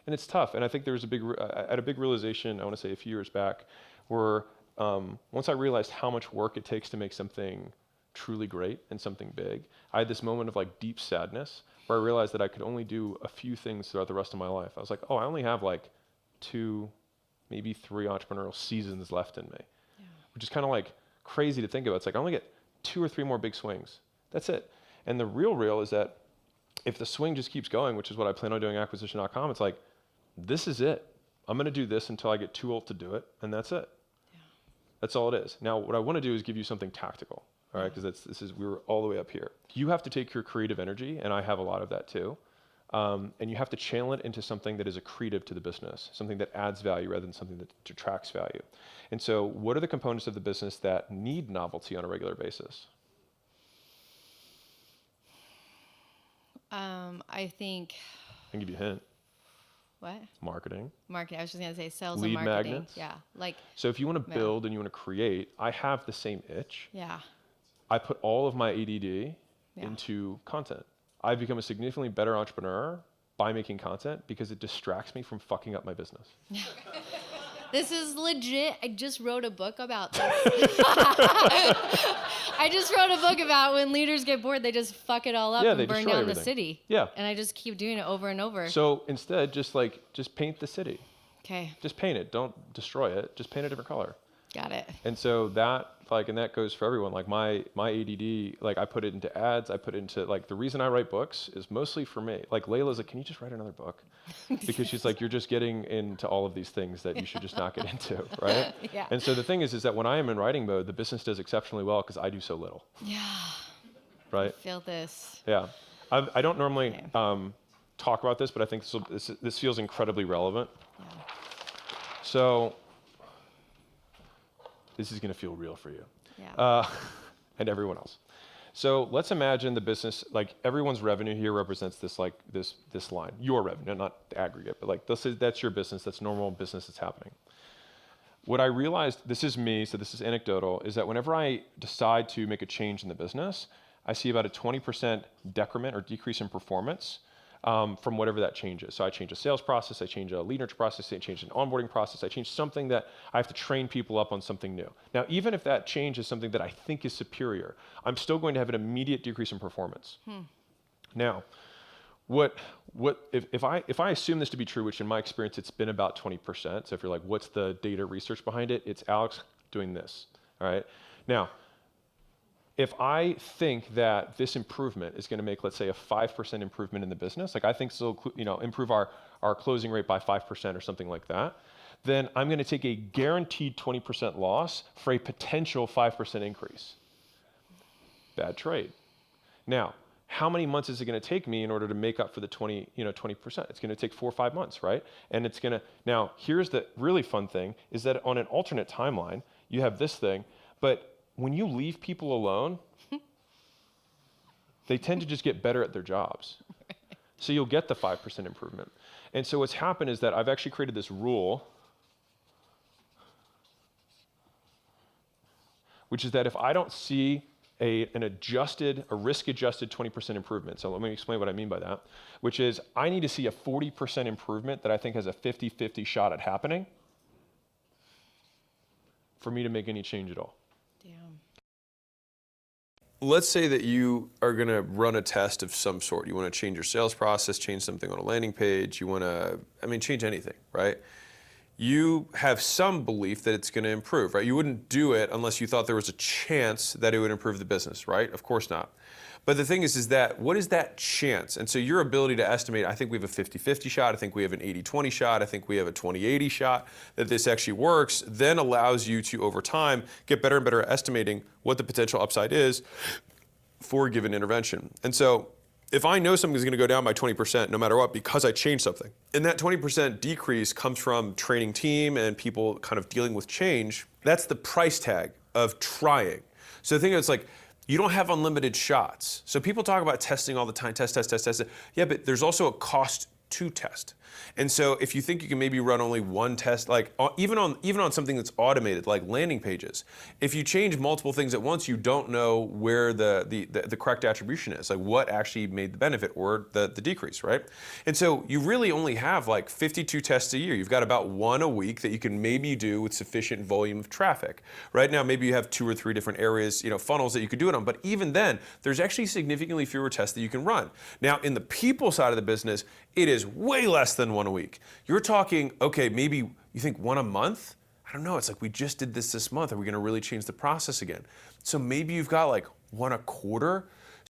And it's tough. And I think there was I had a big realization, I want to say a few years back, where once I realized how much work it takes to make something truly great and something big, I had this moment of like deep sadness where I realized that I could only do a few things throughout the rest of my life. I was like, oh, I only have like 2, maybe 3 entrepreneurial seasons left in me, which is kind of like crazy to think about. It's like I only get 2 or 3 more big swings. That's it. And the real is that if the swing just keeps going, which is what I plan on doing at acquisition.com, it's like, this is it. I'm going to do this until I get too old to do it, and that's it. Yeah. That's all it is. Now, what I want to do is give you something tactical, all right? Because we were all the way up here. You have to take your creative energy, and I have a lot of that too, and you have to channel it into something that is accretive to the business, something that adds value rather than something that detracts value. And so what are the components of the business that need novelty on a regular basis? I think... I can give you a hint. What? Marketing. Marketing. I was just going to say sales Lead and marketing. magnets. Yeah. Like. So if you want to build and you want to create, I have the same itch. Yeah. I put all of my ADD into content. I've become a significantly better entrepreneur by making content because it distracts me from fucking up my business. This is legit. I just wrote a book about this. I just wrote a book about when leaders get bored, they just fuck it all up and burn down the city. Yeah. And I just keep doing it over and over. So instead, just paint the city. Okay. Just paint it. Don't destroy it. Just paint a different color. Got it. And so that, and that goes for everyone. Like my ADD, I put it into ads. I put it into, the reason I write books is mostly for me. Like Layla's like, can you just write another book? Because she's like, you're just getting into all of these things that you should just not get into, right? Yeah. And so the thing is that when I am in writing mode, the business does exceptionally well because I do so little. Yeah. Right? I feel this. Yeah. I don't normally talk about this, but I think this feels incredibly relevant. Yeah. So this is going to feel real for you. Yeah. And everyone else. So let's imagine the business, everyone's revenue here represents this line, your revenue, not the aggregate, but that's your business, that's normal business that's happening. What I realized, this is me, so this is anecdotal, is that whenever I decide to make a change in the business, I see about a 20% decrement or decrease in performance from whatever that change is. So I change a sales process, I change a lead nurture process, I change an onboarding process, I change something that I have to train people up on something new. Now, even if that change is something that I think is superior, I'm still going to have an immediate decrease in performance. Now, if I assume this to be true, which in my experience it's been about 20%, so if you're like, what's the data research behind it? It's Alex doing this, all right? Now, if I think that this improvement is going to make, let's say, a 5% improvement in the business, I think this will improve our closing rate by 5% or something like that, then I'm going to take a guaranteed 20% loss for a potential 5% increase. Bad trade. Now, how many months is it going to take me in order to make up for the 20%? It's going to take 4 or 5 months, right? And it's going to, now, here's the really fun thing, is that on an alternate timeline, you have this thing, but when you leave people alone, they tend to just get better at their jobs. So you'll get the 5% improvement. And so what's happened is that I've actually created this rule, which is that if I don't see a risk-adjusted 20% improvement, so let me explain what I mean by that, which is I need to see a 40% improvement that I think has a 50-50 shot at happening for me to make any change at all. Damn. Let's say that you are going to run a test of some sort. You want to change your sales process, change something on a landing page. You want to, change anything, right? You have some belief that it's going to improve, right? You wouldn't do it unless you thought there was a chance that it would improve the business, right? Of course not. But the thing is that what is that chance? And so your ability to estimate, I think we have a 50-50 shot, I think we have an 80-20 shot, I think we have a 20-80 shot that this actually works, then allows you to, over time, get better and better at estimating what the potential upside is for a given intervention. And so if I know something's going to go down by 20% no matter what because I changed something, and that 20% decrease comes from training team and people kind of dealing with change, that's the price tag of trying. So the thing is, you don't have unlimited shots. So people talk about testing all the time, test. Yeah, but there's also a cost to test. And so if you think you can maybe run only one test, like even on something that's automated, like landing pages, if you change multiple things at once, you don't know where the correct attribution is, like what actually made the benefit or the decrease, right? And so you really only have like 52 tests a year. You've got about one a week that you can maybe do with sufficient volume of traffic. Right now, maybe you have 2 or 3 different areas, funnels that you could do it on, but even then, there's actually significantly fewer tests that you can run. Now, in the people side of the business, it is way less than one a week. You're talking, okay, maybe you think one a month? I don't know, it's like we just did this month. Are we gonna really change the process again? So maybe you've got like one a quarter.